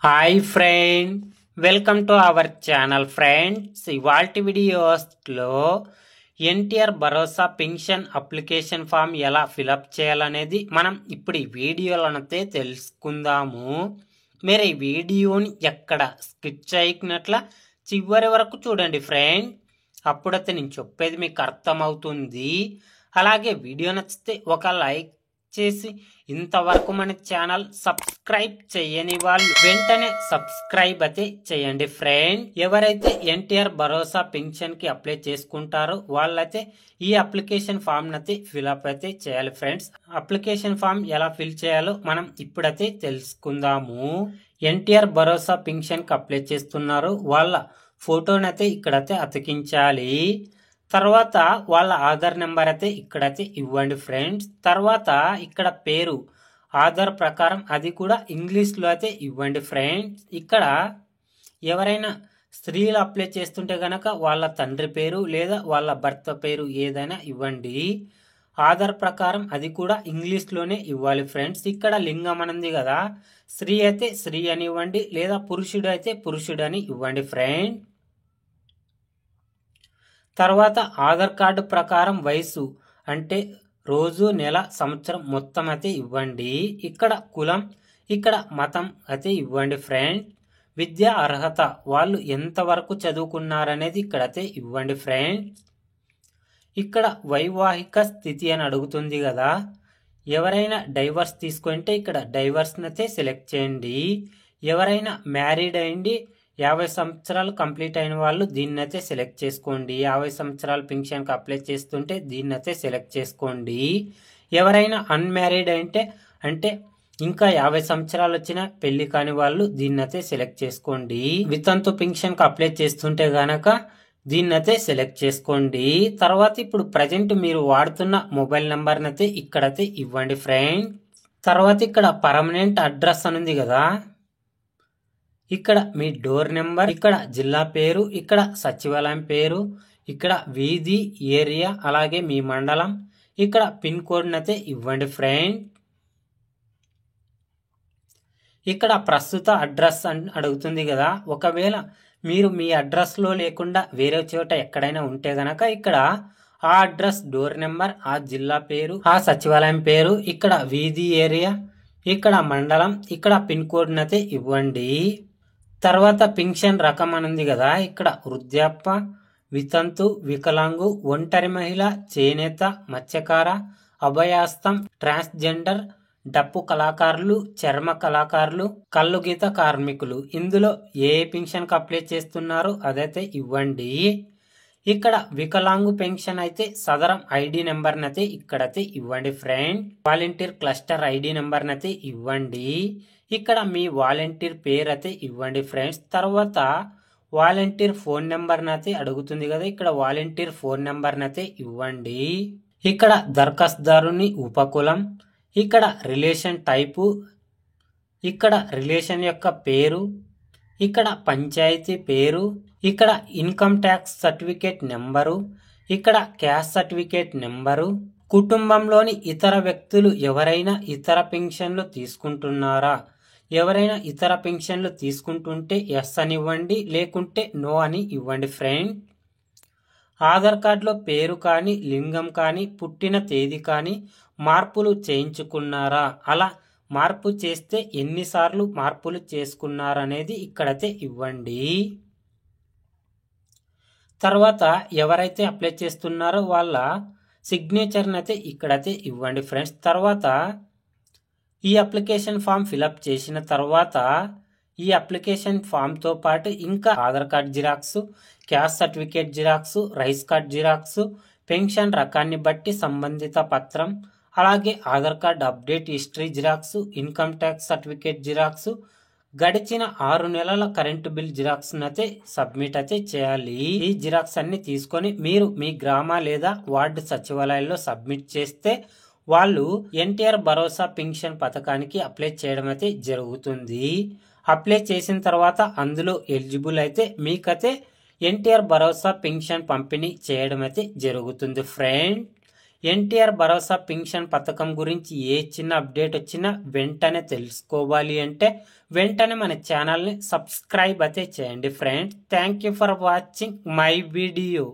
Hi friend, welcome to our channel friends. ఇవాల్టి వీడియోస్లో ఎన్టీఆర్ భరోసా pension application form ఎలా fill up చేయాలనేది మనం ఇప్పుడు ఈ వీడియోలనైతే తెలుసుకుందాము. మీరు ఈ వీడియోని ఎక్కడ స్కిప్ చేయకున్నట్ల చివరి వరకు చూడండి ఫ్రెండ్. అప్పుడైతే నేను చెప్పేది మీకు అర్థమవుతుంది. అలాగే వీడియో నచ్చితే ఒక లైక్ చేసి ఇంతవరకు మన ఛానల్ సబ్స్క్రైబ్ చేయని వాళ్ళు వెంటనే సబ్స్క్రైబ్ అయితే చేయండి ఫ్రెండ్. ఎవరైతే ఎన్టీఆర్ భరోసా పెన్షన్ కి అప్లై చేసుకుంటారో వాళ్ళైతే ఈ అప్లికేషన్ ఫామ్ నైతే ఫిల్అప్ అయితే చేయాలి ఫ్రెండ్స్. అప్లికేషన్ ఫామ్ ఎలా ఫిల్ చేయాలో మనం ఇప్పుడైతే తెలుసుకుందాము. ఎన్టీఆర్ భరోసా పెన్షన్ కి అప్లై చేస్తున్నారు, వాళ్ళ ఫోటోనైతే ఇక్కడైతే అతికించాలి. తర్వాత వాళ్ళ ఆధార్ నెంబర్ అయితే ఇక్కడైతే ఇవ్వండి ఫ్రెండ్స్. తర్వాత ఇక్కడ పేరు ఆధార్ ప్రకారం అది కూడా ఇంగ్లీష్లో అయితే ఇవ్వండి ఫ్రెండ్స్. ఇక్కడ ఎవరైనా స్త్రీలు అప్లై చేస్తుంటే కనుక వాళ్ళ తండ్రి పేరు లేదా వాళ్ళ భర్త పేరు ఏదైనా ఇవ్వండి. ఆధార్ ప్రకారం అది కూడా ఇంగ్లీష్లోనే ఇవ్వాలి ఫ్రెండ్స్. ఇక్కడ లింగం అనంది కదా, స్త్రీ అయితే స్త్రీ అని ఇవ్వండి లేదా పురుషుడు అయితే పురుషుడు అని ఇవ్వండి ఫ్రెండ్. తర్వాత ఆధార్ కార్డు ప్రకారం వయసు అంటే రోజు, నెల, సంవత్సరం మొత్తం అయితే ఇవ్వండి. ఇక్కడ కులం, ఇక్కడ మతం అయితే ఇవ్వండి ఫ్రెండ్. విద్యా అర్హత వాళ్ళు ఎంతవరకు చదువుకున్నారనేది ఇక్కడైతే ఇవ్వండి ఫ్రెండ్. ఇక్కడ వైవాహిక స్థితి అని అడుగుతుంది కదా, ఎవరైనా డైవర్స్ తీసుకుంటే ఇక్కడ డైవర్స్ని అయితే సెలెక్ట్ చేయండి. ఎవరైనా మ్యారీడ్ అయ్యింది 50 సంవత్సరాలు కంప్లీట్ అయిన వాళ్ళు దీన్నైతే సెలెక్ట్ చేసుకోండి. 50 సంవత్సరాల పెన్షన్కి అప్లై చేస్తుంటే దీన్నైతే సెలెక్ట్ చేసుకోండి. ఎవరైనా అన్మ్యారీడ్ అంటే ఇంకా 50 సంవత్సరాలు వచ్చిన పెళ్లి కాని వాళ్ళు దీన్నైతే సెలెక్ట్ చేసుకోండి. వితంతు పెన్షన్కి అప్లై చేస్తుంటే గనక దీన్నైతే సెలెక్ట్ చేసుకోండి. తర్వాత ఇప్పుడు ప్రజెంట్ మీరు వాడుతున్న మొబైల్ నెంబర్నైతే ఇక్కడైతే ఇవ్వండి ఫ్రెండ్. తర్వాత ఇక్కడ పర్మనెంట్ అడ్రస్ అని ఉంది కదా, ఇక్కడ మీ డోర్ నెంబర్, ఇక్కడ జిల్లా పేరు, ఇక్కడ సచివాలయం పేరు, ఇక్కడ వీధి, ఏరియా, అలాగే మీ మండలం, ఇక్కడ పిన్ కోడ్నైతే ఇవ్వండి ఫ్రెండ్. ఇక్కడ ప్రస్తుత అడ్రస్ అని అడుగుతుంది కదా, ఒకవేళ మీరు మీ అడ్రస్లో లేకుండా వేరే చోట ఎక్కడైనా ఉంటే గనక ఇక్కడ ఆ అడ్రస్, డోర్ నెంబర్, ఆ జిల్లా పేరు, ఆ సచివాలయం పేరు, ఇక్కడ వీధి, ఏరియా, ఇక్కడ మండలం, ఇక్కడ పిన్ కోడ్నైతే ఇవ్వండి. తర్వాత పెన్షన్ రకం అని ఉంది కదా, ఇక్కడ వృద్ధాప్య, వితంతు, వికలాంగు, ఒంటరి మహిళ, చేనేత, మత్స్యకార, అభయాస్తం, ట్రాన్స్జెండర్, డప్పు కళాకారులు, చర్మ కళాకారులు, కళ్ళు గీత కార్మికులు, ఇందులో ఏ పెన్షన్కి అప్లై చేస్తున్నారో అదైతే ఇవ్వండి. ఇక్కడ వికలాంగు పెన్షన్ అయితే సదరం ఐడి నెంబర్నైతే ఇక్కడైతే ఇవ్వండి ఫ్రెండ్. వాలంటీర్ క్లస్టర్ ఐడి నెంబర్నైతే ఇవ్వండి. ఇక్కడ మీ వాలంటీర్ పేరు అయితే ఇవ్వండి ఫ్రెండ్స్. తర్వాత వాలంటీర్ ఫోన్ నెంబర్నైతే అడుగుతుంది కదా, ఇక్కడ వాలంటీర్ ఫోన్ నెంబర్నైతే ఇవ్వండి. ఇక్కడ దరఖాస్తుదారుని ఉపకులం, ఇక్కడ రిలేషన్ టైపు, ఇక్కడ రిలేషన్ యొక్క పేరు, ఇక్కడ పంచాయతీ పేరు, ఇక్కడ ఇన్కమ్ ట్యాక్స్ సర్టిఫికేట్ నెంబరు, ఇక్కడ క్యాస్ట్ సర్టిఫికేట్ నెంబరు, కుటుంబంలోని ఇతర వ్యక్తులు ఎవరైనా ఇతర పెన్షన్లు తీసుకుంటున్నారా, ఎవరైనా ఇతర పెన్షన్లు తీసుకుంటుంటే ఎస్ అని ఇవ్వండి, లేకుంటే నో అని ఇవ్వండి ఫ్రెండ్. ఆధార్ కార్డులో పేరు కానీ, లింగం కానీ, పుట్టిన తేదీ కానీ మార్పులు చేయించుకున్నారా, అలా మార్పు చేస్తే ఎన్నిసార్లు మార్పులు చేసుకున్నారనేది ఇక్కడైతే ఇవ్వండి. తర్వాత ఎవరైతే అప్లై చేస్తున్నారో వాళ్ళ సిగ్నేచర్ని అయితే ఇక్కడైతే ఇవ్వండి ఫ్రెండ్స్. తర్వాత ఈ అప్లికేషన్ ఫామ్ ఫిలప్ చేసిన తర్వాత ఈ అప్లికేషన్ ఫామ్తో పాటు ఇంకా Aadhaar card xerox, caste certificate xerox, rice card xerox, pension రకాన్ని బట్టి సంబంధిత పత్రం, అలాగే Aadhaar card update history xerox, income tax certificate xerox, గడిచిన 6 నెలల కరెంటు బిల్ జిరాక్స్ అయితే సబ్మిట్ అయితే చేయాలి. ఈ జిరాక్స్ అన్ని తీసుకొని మీరు మీ గ్రామ లేదా వార్డు సచివాలయాల్లో సబ్మిట్ చేస్తే వాళ్ళు ఎన్టీఆర్ భరోసా పెన్షన్ పథకానికి అప్లై చేయడం అయితే జరుగుతుంది. అప్లై చేసిన తర్వాత అందులో ఎలిజిబుల్ అయితే మీకైతే ఎన్టీఆర్ భరోసా పెన్షన్ పంపిణీ చేయడం అయితే జరుగుతుంది ఫ్రెండ్. ఎన్టీఆర్ భరోసా పింఛన్ పథకం గురించి ఏ చిన్న అప్డేట్ వచ్చినా వెంటనే తెలుసుకోవాలి అంటే వెంటనే మన ఛానల్ని సబ్స్క్రైబ్ అయితే చేయండి friends. Thank you for watching my video.